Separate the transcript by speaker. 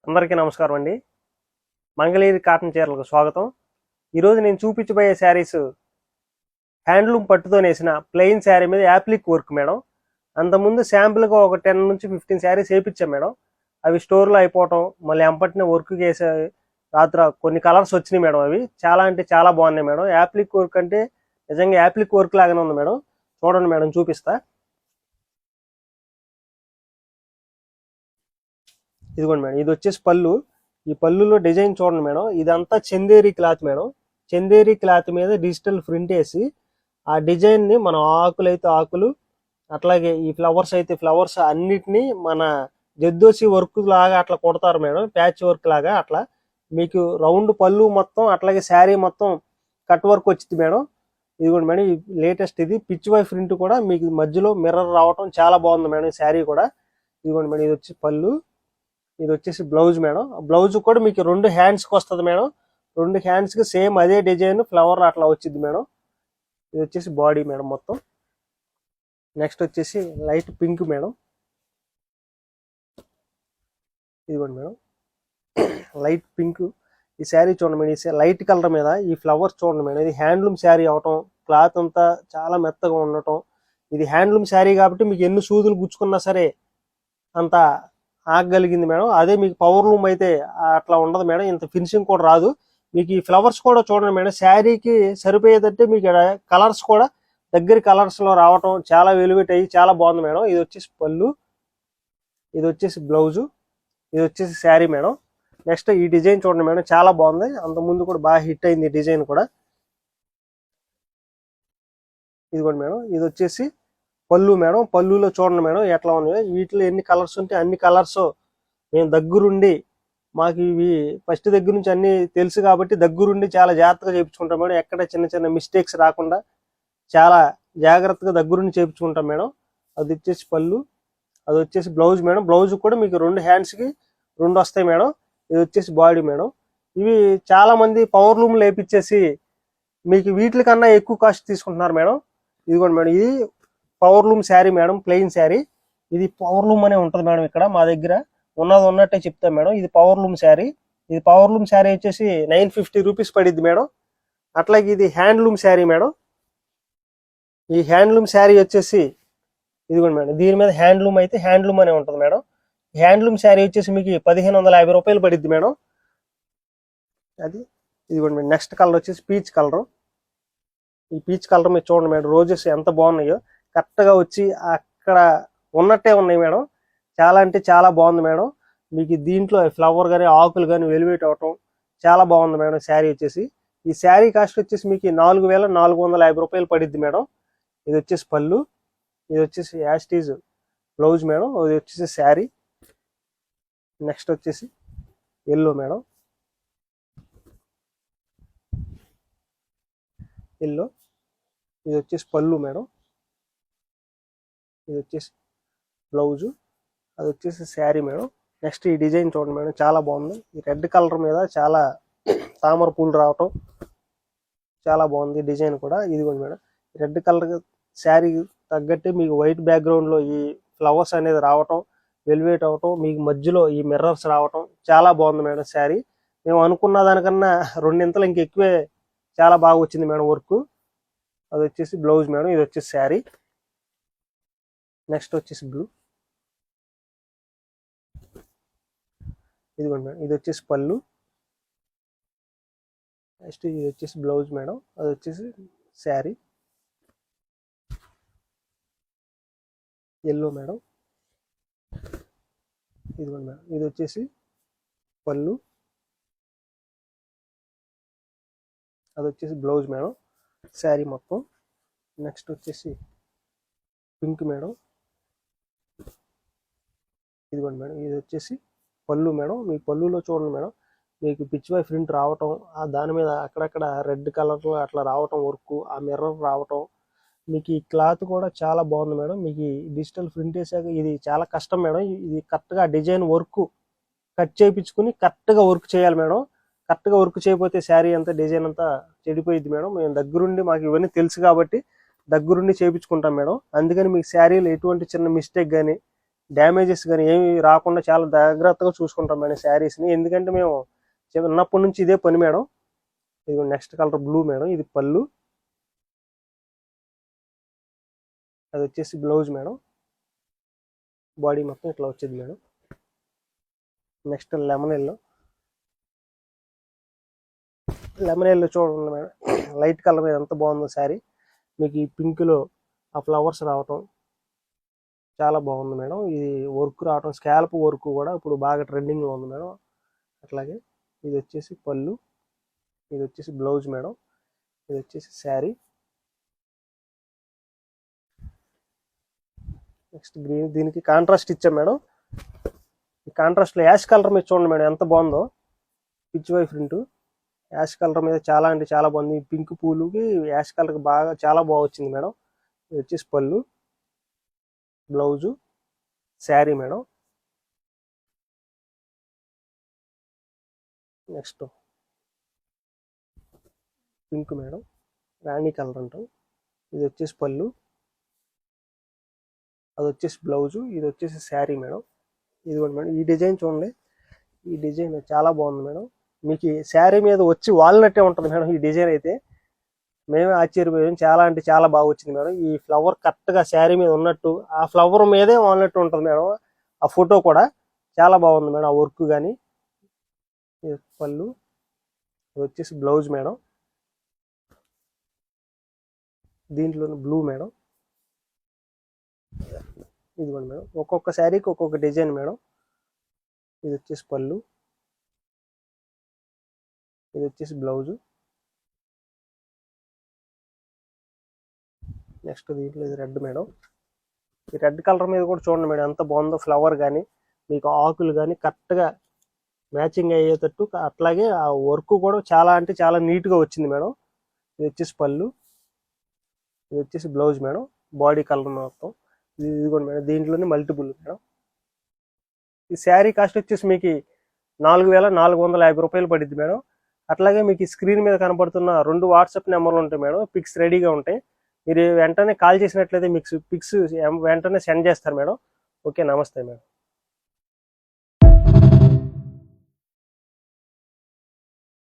Speaker 1: అందరికీ నమస్కారం అండి. మంగళగిరి కాటన్ చీరలకు స్వాగతం. ఈరోజు నేను చూపించబోయే శారీస్ హ్యాండ్లూమ్ పట్టుతో నేసిన ప్లెయిన్ శారీ మీద యాప్లిక్ వర్క్ మేడం. అంతకుముందు శాంపుల్గా ఒక 10 నుంచి 15 శారీస్ వేయించాం మేడం. అవి స్టోర్లో అయిపోవటం, మళ్ళీ అంపటినే వర్క్ చేసే రాత్ర కొన్ని కలర్స్ వచ్చినాయి మేడం. అవి చాలా అంటే చాలా బాగున్నాయి మేడం. యాప్లిక్ వర్క్ అంటే నిజంగా యాప్లిక్ వర్క్ లాగానే ఉంది మేడం. చూడండి మేడం, చూపిస్తా. ఇదిగోండి మేడం, ఇది వచ్చేసి పళ్ళు. ఈ పళ్ళులో డిజైన్ చూడండి మేడం. ఇదంతా Chanderi cloth madam. Chanderi cloth మీద డిజిటల్ ప్రింట్ వేసి ఆ డిజైన్ ని మనం ఆకులు అయితే ఆకులు, అట్లాగే ఈ ఫ్లవర్స్ అయితే ఫ్లవర్స్ అన్నిటినీ మన జద్దోసి వర్క్ లాగా అట్లా కొడతారు మేడం. ప్యాచ్ వర్క్ లాగా అట్లా మీకు రౌండ్ పళ్ళు మొత్తం, అట్లాగే శారీ మొత్తం కట్ వర్క్ వచ్చింది మేడం. ఇదిగోండి మేడం, ఈ లేటెస్ట్ ఇది పిచ్ వై ప్రింట్ కూడా మీకు మధ్యలో మిర్రర్ రావటం చాలా బాగుంది మేడం. శారీ కూడా ఇదిగోండి మేడం, ఇది వచ్చి పళ్ళు, ఇది వచ్చేసి బ్లౌజ్ మేడం. బ్లౌజ్ కూడా మీకు 2 హ్యాండ్స్కి వస్తుంది మేడం. 2 హ్యాండ్స్కి సేమ్ అదే డిజైన్ ఫ్లవర్ అట్లా వచ్చింది మేడం. ఇది వచ్చేసి బాడీ మేడం మొత్తం. నెక్స్ట్ వచ్చేసి లైట్ పింక్ మేడం. ఇదిగోండి మేడం, లైట్ పింక్. ఈ శారీ చూడండి మేడం, ఈ లైట్ కలర్ మీద ఈ ఫ్లవర్స్ చూడండి మేడం. ఇది హ్యాండ్లూమ్ శారీ అవటం, క్లాత్ అంతా చాలా మెత్తగా ఉండటం. ఇది హ్యాండ్లూమ్ శారీ కాబట్టి మీకు ఎన్ని సూదులు గుచ్చుకున్నా సరే అంత ఆగగలిగింది మేడం. అదే మీకు పవర్ లూమ్ అయితే అట్లా ఉండదు మేడం. ఇంత ఫినిషింగ్ కూడా రాదు మీకు. ఈ ఫ్లవర్స్ కూడా చూడండి మేడం, శారీకి సరిపోయేదంటే మీకు కలర్స్ కూడా దగ్గర కలర్స్ లో రావటం చాలా వెలువెట్ అయ్యి చాలా బాగుంది మేడం. ఇది వచ్చేసి పళ్ళు, ఇది వచ్చేసి బ్లౌజు, ఇది వచ్చేసి శారీ మేడం. నెక్స్ట్ ఈ డిజైన్ చూడండి మేడం, చాలా బాగుంది. అంత ముందు కూడా బాగా హిట్ అయింది ఈ డిజైన్ కూడా. ఇదిగోండి మేడం, ఇది వచ్చేసి పళ్ళు మేడం. పళ్ళులో చూడండి మేడం ఎట్లా ఉన్నాయి. వీటిలో ఎన్ని కలర్స్ ఉంటే అన్ని కలర్స్ మేము దగ్గరుండి, మాకు ఇవి ఫస్ట్ దగ్గర నుంచి అన్ని తెలుసు కాబట్టి దగ్గరుండి చాలా జాగ్రత్తగా చేయించుకుంటాం మేడం. ఎక్కడ చిన్న చిన్న మిస్టేక్స్ రాకుండా చాలా జాగ్రత్తగా దగ్గరుండి చేయించుకుంటాం మేడం. అది వచ్చేసి పళ్ళు, అది వచ్చేసి బ్లౌజ్ మేడం. బ్లౌజ్ కూడా మీకు 2 హ్యాండ్స్కి 2 వస్తాయి మేడం. ఇది వచ్చేసి బాడీ మేడం. ఇవి చాలా మంది పవర్ లూమ్ లేపించేసి మీకు వీటి కన్నా ఎక్కువ కాస్ట్ తీసుకుంటున్నారు మేడం. ఇదిగోండి మేడం, ఇది power loom sari madam, plain sari. ఇది పవర్ లూమ్ అనే ఉంటుంది మేడం. ఇక్కడ మా దగ్గర ఉన్నది ఉన్నట్టే చెప్తాం మేడం. ఇది పవర్ లూమ్ శారీ. ఇది పవర్ లూమ్ శారీ వచ్చేసి 950 రూపీస్ పడిద్ది మేడం. అట్లాగే ఇది హ్యాండ్లూమ్ శారీ మేడం. ఈ హ్యాండ్లూమ్ శారీ వచ్చేసి ఇదిగోండి మేడం, దీని మీద హ్యాండ్లూమ్ అయితే హ్యాండ్లూమ్ అనే ఉంటుంది మేడం. హ్యాండ్లూమ్ శారీ వచ్చేసి మీకు 1550 రూపాయలు పడిద్ది మేడం. అది ఇదిగోండి మేడం. నెక్స్ట్ కలర్ వచ్చేసి పీచ్ కలర్. ఈ పీచ్ కలర్ మీరు చూడండి మేడం, రోజెస్ ఎంత బాగున్నాయో కరెక్ట్గా వచ్చి అక్కడ ఉన్నట్టే ఉన్నాయి మేడం. చాలా అంటే చాలా బాగుంది మేడం. మీకు దీంట్లో ఫ్లవర్ కానీ ఆకులు కానీ వెలివేట్ అవటం చాలా బాగుంది మేడం. శారీ వచ్చేసి ఈ శారీ కాస్ట్ వచ్చేసి మీకు 4450 రూపాయలు పడిద్ది మేడం. ఇది వచ్చేసి పళ్ళు, ఇది వచ్చేసి యాస్టీజ్ బ్లౌజ్ మేడం. ఇది వచ్చేసి శారీ. నెక్స్ట్ వచ్చేసి ఎల్లో మేడం, ఎల్లో. ఇది వచ్చేసి పళ్ళు మేడం, ఇది వచ్చేసి బ్లౌజు, అది వచ్చేసి శారీ మేడం. నెక్స్ట్ ఈ డిజైన్ చూడండి మేడం, చాలా బాగుంది. ఈ రెడ్ కలర్ మీద చాలా తామర పూలు రావటం చాలా బాగుంది డిజైన్ కూడా. ఇదిగోండి మేడం, రెడ్ కలర్ శారీ తగ్గట్టే మీకు వైట్ బ్యాక్గ్రౌండ్లో ఈ ఫ్లవర్స్ అనేది రావటం, వెల్వేట్ అవటం, మీకు మధ్యలో ఈ మిర్రర్స్ రావటం చాలా బాగుంది మేడం. శారీ మేము అనుకున్న దానికన్నా 2 ఇంతలు ఇంకెక్కువే చాలా బాగా వచ్చింది మేడం వర్క్. అది వచ్చేసి బ్లౌజ్ మేడం, ఇది వచ్చేసి శారీ. నెక్స్ట్ వచ్చేసి బ్లూ, ఇదిగోండి మేడం, ఇది వచ్చేసి పళ్ళు. నెక్స్ట్ ఇది వచ్చేసి బ్లౌజ్ మేడం, అది వచ్చేసి శారీ. ఎల్లో మేడం, ఇదిగోండి మేడం, ఇది వచ్చేసి పళ్ళు, అది వచ్చేసి బ్లౌజ్ మేడం, శారీ మొత్తం. నెక్స్ట్ వచ్చేసి పింక్ మేడం, ఇదిగోండి మేడం, ఇది వచ్చేసి పళ్ళు మేడం. మీ పళ్ళులో చూడండి మేడం, మీకు పిచ్ వై ప్రింట్ రావటం, దాని మీద అక్కడక్కడ రెడ్ కలర్లో అట్లా రావటం వర్క్, ఆ మిర్రర్ రావటం. మీకు ఈ క్లాత్ కూడా చాలా బాగుంది మేడం. మీకు డిజిటల్ ప్రింట్ వేసాక ఇది చాలా కష్టం మేడం. ఇది కరెక్ట్గా డిజైన్ వర్క్ కట్ చేయించుకుని కరెక్ట్గా వర్క్ చేయాలి మేడం. కరెక్ట్గా వర్క్ చేయకపోతే శారీ అంతా డిజైన్ అంతా చెడిపోయింది మేడం. మేము దగ్గరుండి మాకు ఇవన్నీ తెలుసు కాబట్టి దగ్గరుండి చేయించుకుంటాం మేడం. అందుకని మీకు శారీలో ఎటువంటి చిన్న మిస్టేక్ కానీ డ్యామేజెస్ కానీ ఏమి రాకుండా చాలా జాగ్రత్తగా చూసుకుంటాం మేడం శారీస్ని. ఎందుకంటే మేము చిన్నప్పటి నుంచి ఇదే పని మేడం. ఇది నెక్స్ట్ కలర్ బ్లూ మేడం. ఇది పళ్ళు, అది వచ్చేసి బ్లౌజ్ మేడం. బాడీ మొత్తం ఇట్లా వచ్చింది madam. Next lemon yellow. Lemon yellow చూడండి మేడం, లైట్ కలర్ మీద ఎంత బాగుందో శారీ. మీకు ఈ పింక్లో ఆ ఫ్లవర్స్ రావటం చాలా బాగుంది మేడం. ఇది వర్క్ రావటం, స్కాల్ప్ వర్క్ కూడా ఇప్పుడు బాగా ట్రెండింగ్లో ఉంది మేడం. అట్లాగే ఇది వచ్చేసి పళ్ళు, ఇది వచ్చేసి బ్లౌజ్ మేడం. ఇది వచ్చేసి శారీ. నెక్స్ట్ గ్రీన్, దీనికి కాంట్రాస్ట్ ఇచ్చాం మేడం. ఈ కాంట్రాస్ట్లో యాష్ కలర్ మీద చూడండి మేడం ఎంత బాగుందో. పిచ్ వై ప్రింట్ యాష్ కలర్ మీద చాలా అంటే చాలా బాగుంది. పింక్ పూలుకి యాష్ కలర్కి బాగా చాలా బాగా వచ్చింది మేడం. ఇది వచ్చేసి పళ్ళు, blouse, sari madam. Next pink madam, రాణి కలర్ అంటాం. ఇది వచ్చేసి పళ్ళు, అది వచ్చేసి బ్లౌజు, ఇది వచ్చేసి శారీ మేడం. ఇది కూడా మేడం ఈ డిజైన్ చూడండి, ఈ డిజైన్ చాలా బాగుంది మేడం. మీకు శారీ మీద వచ్చి వాలినట్టే ఉంటుంది మేడం. ఈ డిజైన్ అయితే మేమే ఆశ్చర్యపోయాం, చాలా అంటే చాలా బాగా వచ్చింది మేడం. ఈ ఫ్లవర్ కరెక్ట్గా శారీ మీద ఉన్నట్టు, ఆ ఫ్లవర్ మీదే వాలినట్టు ఉంటుంది మేడం. ఆ ఫోటో కూడా చాలా బాగుంది మేడం. ఆ వర్క్ కానీ. పళ్ళు, ఇది వచ్చేసి బ్లౌజ్ మేడం. దీంట్లో బ్లూ మేడం. ఇదిగోండి మేడం, ఒక్కొక్క శారీకి ఒక్కొక్క డిజైన్ మేడం. ఇది వచ్చేసి పళ్ళు, ఇది వచ్చేసి బ్లౌజు. నెక్స్ట్ దీంట్లో ఇది రెడ్ మేడం. ఈ రెడ్ కలర్ మీద కూడా చూడండి మేడం ఎంత బాగుందో. ఫ్లవర్ కానీ మీకు ఆకులు కానీ కరెక్ట్గా మ్యాచింగ్ అయ్యేటట్టు, అట్లాగే ఆ వర్క్ కూడా చాలా అంటే చాలా నీట్గా వచ్చింది మేడం. ఇది వచ్చేసి పళ్ళు, ఇది వచ్చేసి బ్లౌజ్ మేడం. బాడీ కలర్ మొత్తం ఇది కూడా మేడం. దీంట్లోనే మల్టిపుల్ మేడం. ఈ శారీ కాస్ట్ వచ్చేసి మీకు 4,450 రూపాయలు పడుద్ది మేడం. అట్లాగే మీకు స్క్రీన్ మీద కనబడుతున్న 2 వాట్సాప్ నెంబర్లు ఉంటాయి మేడం. పిక్స్ రెడీగా ఉంటాయి. మీరు వెంటనే కాల్ చేసినట్లయితే మీకు పిక్స్ వెంటనే సెండ్ చేస్తారు మేడం. ఓకే, నమస్తే మేడం.